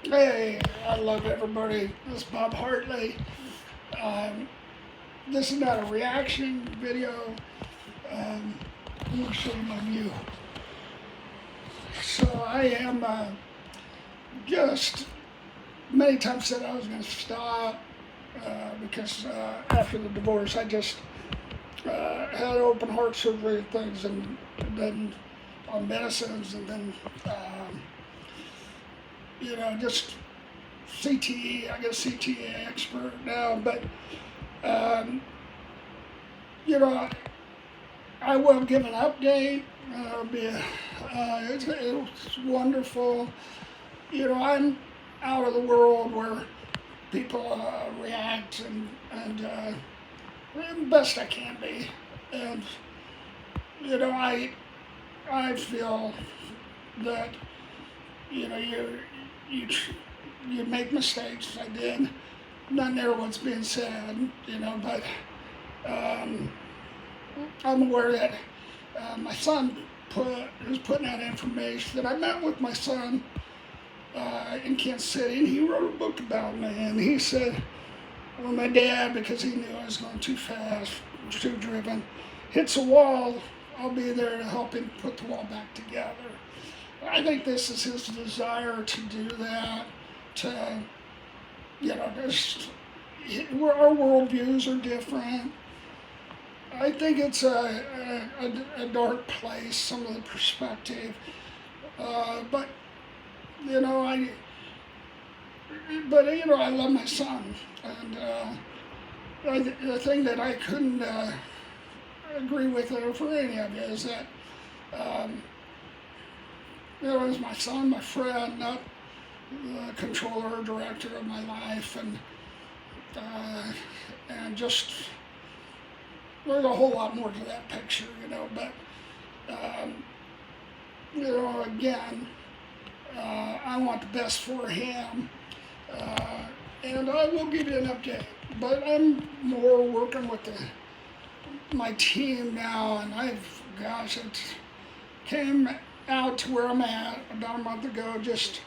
Hey, I love everybody. This is Bob Hartley. Um, this is not a reaction video. Um, I'm going to show you my view. So I am just many times said I was going to stop because after the divorce I just had open heart surgery and things, and then on medicines, and then just CTE. I get a CTE expert now, but um, you know, I will give an update. It's wonderful. I'm out of the world where people react and best I can be, and I feel that you you make mistakes. I did. Not near what's being said, but um, I'm aware that my son is putting out information. That I met with my son in Kansas City, and he wrote a book about me. And he said, "Well, my dad, because he knew I was going too fast, too driven, hits a wall, I'll be there to help him put the wall back together." I think this is his desire to do that. To just our worldviews are different. I think it's a dark place, some of the perspective, but you know I I love my son, and the thing that I couldn't agree with for any of it is that he's my son, my friend, not the controller or director of my life, and just there's a whole lot more to that picture, but um, again, I want the best for him, and I will give you an update, but I'm more working with my team now, and it came out to where I'm at about a month ago, just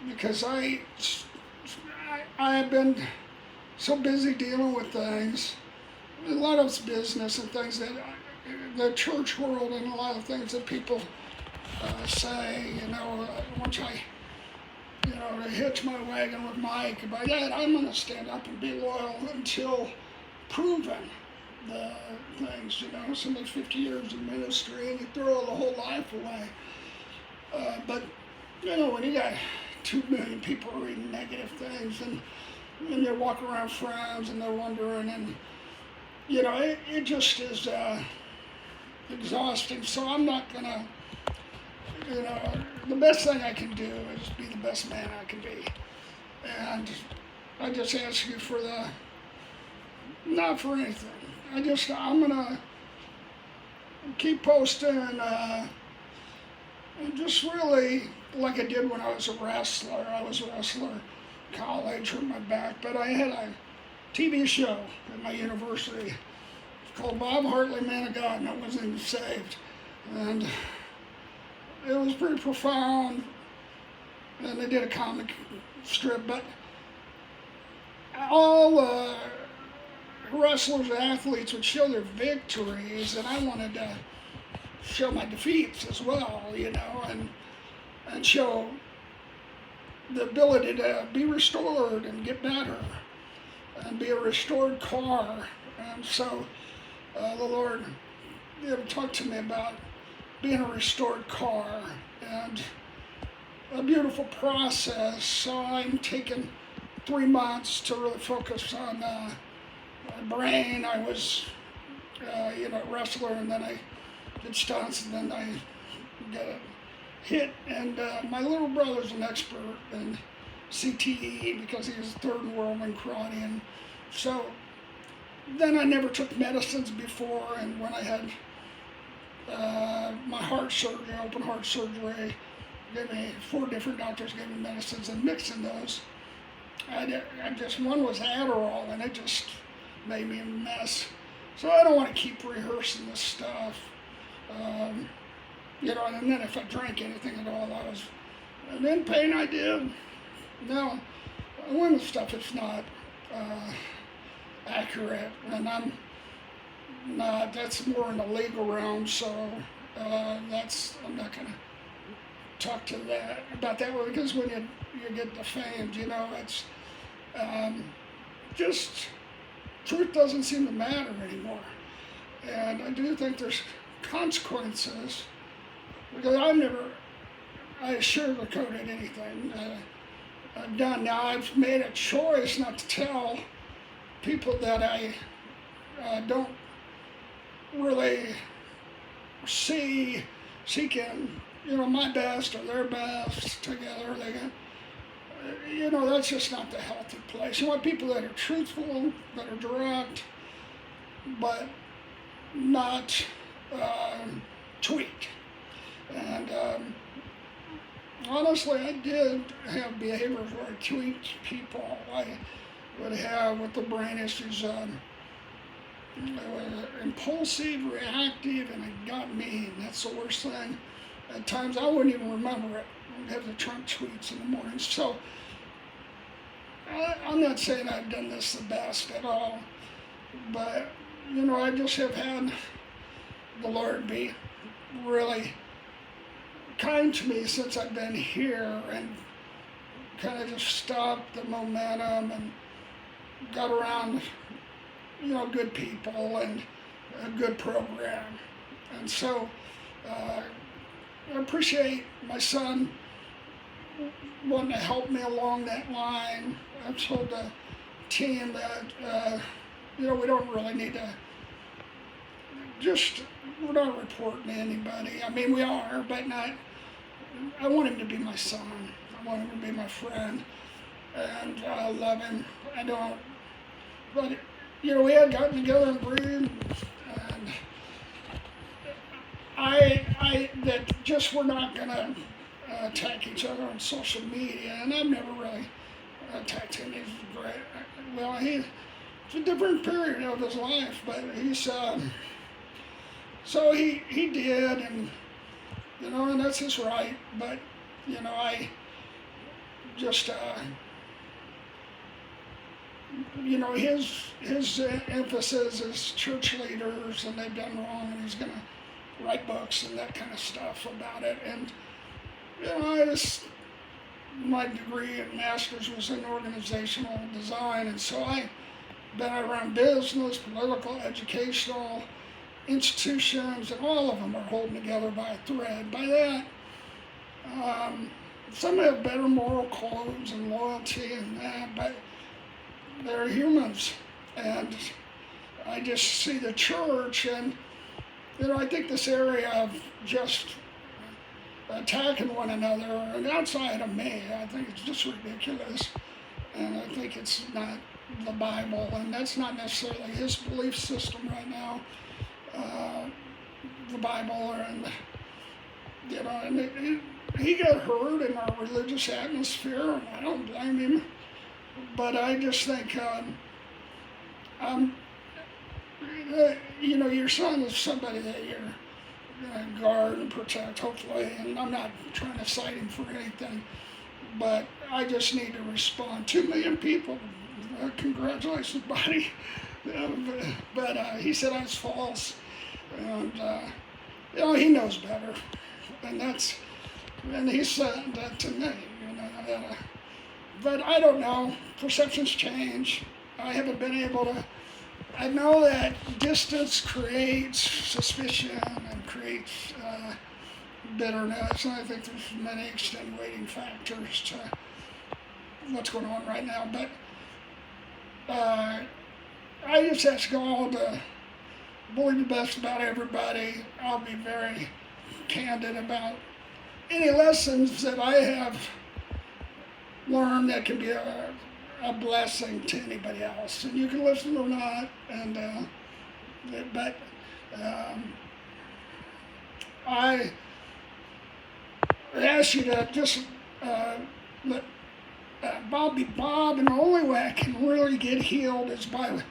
because I have been so busy dealing with things. A lot of it's business and things that the church world, and a lot of things that people say, once I, to hitch my wagon with Mike, by that I'm going to stand up and be loyal until proven the things, somebody 50 years in ministry and you throw the whole life away. But, when you got 2 million people reading negative things, and you walk around friends and they're wondering, and it just is exhausting. So I'm not gonna, the best thing I can do is be the best man I can be, and I just ask you for not for anything. I'm gonna keep posting, and just really like I did when I was a wrestler. I was a wrestler in college, hurt my back, but I had a TV show at my university called Bob Hartley, Man of God, and I wasn't even saved. And it was pretty profound, and they did a comic strip, but all wrestlers and athletes would show their victories, and I wanted to show my defeats as well, and show the ability to be restored and get better and be a restored car. And so the Lord talked to me about being a restored car, and a beautiful process. So I'm taking 3 months to really focus on my brain. I was a wrestler, and then I did stunts, and then I got a hit, and my little brother's an expert in CTE because he was third in the world in karate, and so then I never took medicines before, and when I had my heart surgery, open heart surgery, 4 different doctors gave me medicines, and mixing those, one was Adderall, and it just made me a mess. So I don't want to keep rehearsing this stuff. And then if I drank anything at all, and in pain I did. Now, women's stuff is not accurate, and I'm not. That's more in the legal realm, so I'm not going to talk to that about that one because when you get defamed, it's just truth doesn't seem to matter anymore, and I do think there's consequences because I sugarcoated anything I've done. Now I've made a choice not to tell people that I don't really seeking my best or their best together. That's just not the healthy place. You want people that are truthful, that are direct, but not tweaked. And honestly, I did have behaviors where I tweaked people. I would have with the brain issues. I was impulsive, reactive, and it got mean. That's the worst thing. At times, I wouldn't even remember it. I'd have the Trump tweets in the morning. So, I'm not saying I've done this the best at all, but, I just have had the Lord be really kind to me since I've been here and kind of just stopped the momentum and got around good people and a good program. And so I appreciate my son wanting to help me along that line. I've told the team that, we don't really need to we're not reporting to anybody. I mean, we are, but not, I want him to be my son. I want him to be my friend. And I love him. I don't, but we had gotten together and breathed, and that just we're not going to attack each other on social media, and I've never really attacked him. He's great. Well, it's a different period of his life, but he's, so he did, and, and that's his right, but, I just, his emphasis is church leaders and they've done wrong and he's going to write books and that kind of stuff about it. And, my degree and master's was in organizational design, and so I've been around business, political, educational institutions, and all of them are holding together by a thread. By that, some have better moral codes and loyalty and that, but they're humans, and I just see the church, and I think this area of just attacking one another, and outside of me, I think it's just ridiculous, and I think it's not the Bible, and that's not necessarily his belief system right now, the Bible, and and he got hurt in our religious atmosphere, and I don't blame him. But I just think, your son is somebody that you're going to guard and protect, hopefully, and I'm not trying to cite him for anything, but I just need to respond. 2 million people, congratulations, buddy. But he said I was false, and, he knows better, and he said that to me, but I don't know. Perceptions change. I haven't been able to. I know that distance creates suspicion and creates bitterness, and I think there's many extenuating factors to what's going on right now. But I just ask God to believe the best about everybody. I'll be very candid about any lessons that I have learned that can be a blessing to anybody else, and you can listen or not. And but I ask you to just let Bob be Bob, and the only way I can really get healed is by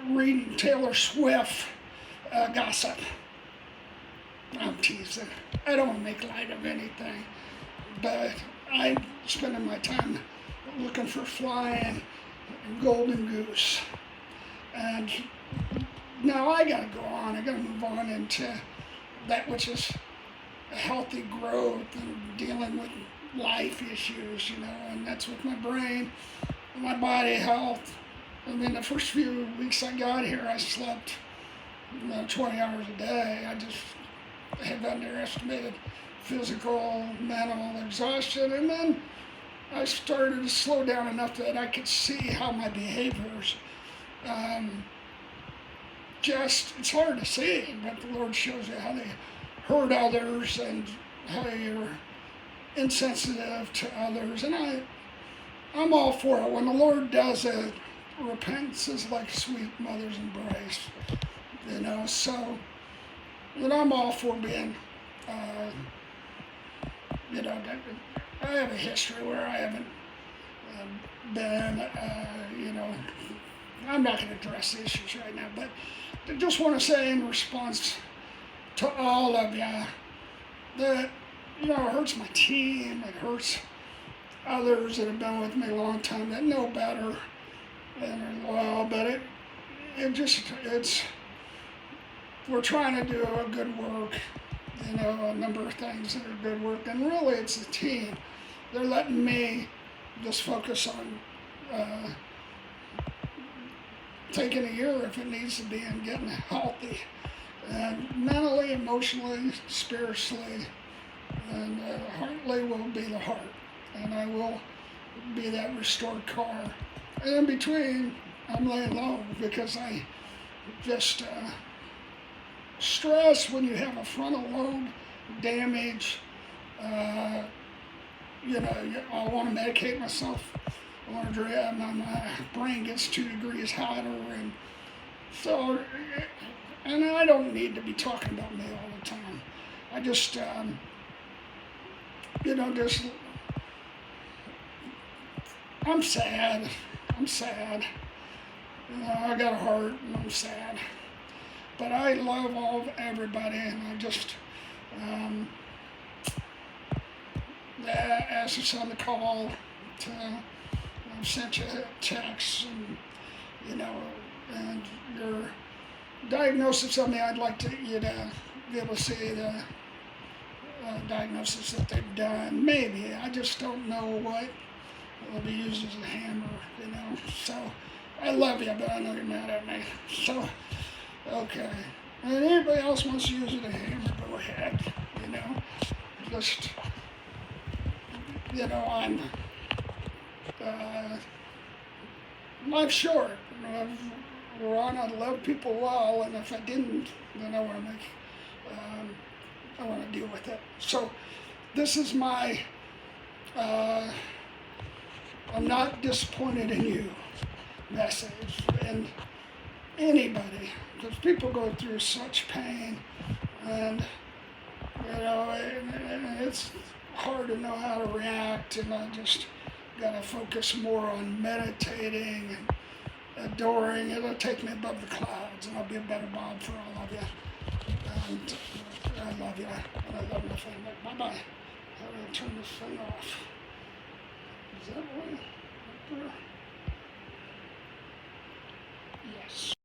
reading Taylor Swift gossip. I'm teasing. I don't want to make light of anything, but I'm spending my time looking for flying golden goose. And now I gotta go on. I gotta move on into that which is healthy growth and dealing with life issues, and that's with my brain, my body health. I mean, the first few weeks I got here, I slept 20 hours a day. I just had underestimated physical, mental exhaustion, and then I started to slow down enough that I could see how my behaviors it's hard to see, but the Lord shows you how they hurt others and how you're insensitive to others. And I'm all for it. When the Lord does it, repentance is like a sweet mother's embrace, so I'm all for being, I have a history where I haven't been, I'm not going to address the issues right now, but I just want to say in response to all of you that, it hurts my team, it hurts others that have been with me a long time that know better and are loyal, but we're trying to do a good work, a number of things that are good work, and really it's the team. They're letting me just focus on taking a year if it needs to be and getting healthy, and mentally, emotionally, spiritually, and heartly will be the heart, and I will be that restored car. And in between, I'm laying low because I just stress when you have a frontal lobe damage. I want to medicate myself. I want to drink. My brain gets 2 degrees hotter, and so, and I don't need to be talking about me all the time. I just, I'm sad. I got a heart, and I'm sad. But I love everybody, and I just asked us on the call I've sent you a text, and and your diagnosis of me. I'd like you to be able to see the diagnosis that they've done. Maybe I just don't know what will be used as a hammer. So I love you, but I know you're mad at me. So okay, and anybody else wants to use it as a hammer, go ahead. Just I'm. Life's short. I love people well, and if I didn't, then I want to deal with it. So this is my I'm not disappointed in you message, and anybody, because people go through such pain, and it's hard to know how to react, and I just gotta focus more on meditating and adoring. It'll take me above the clouds, and I'll be a better Bob for all of you. And I love you, and I love my family. Bye-bye. I'm gonna turn this thing off. Is that one? Right there? Yes.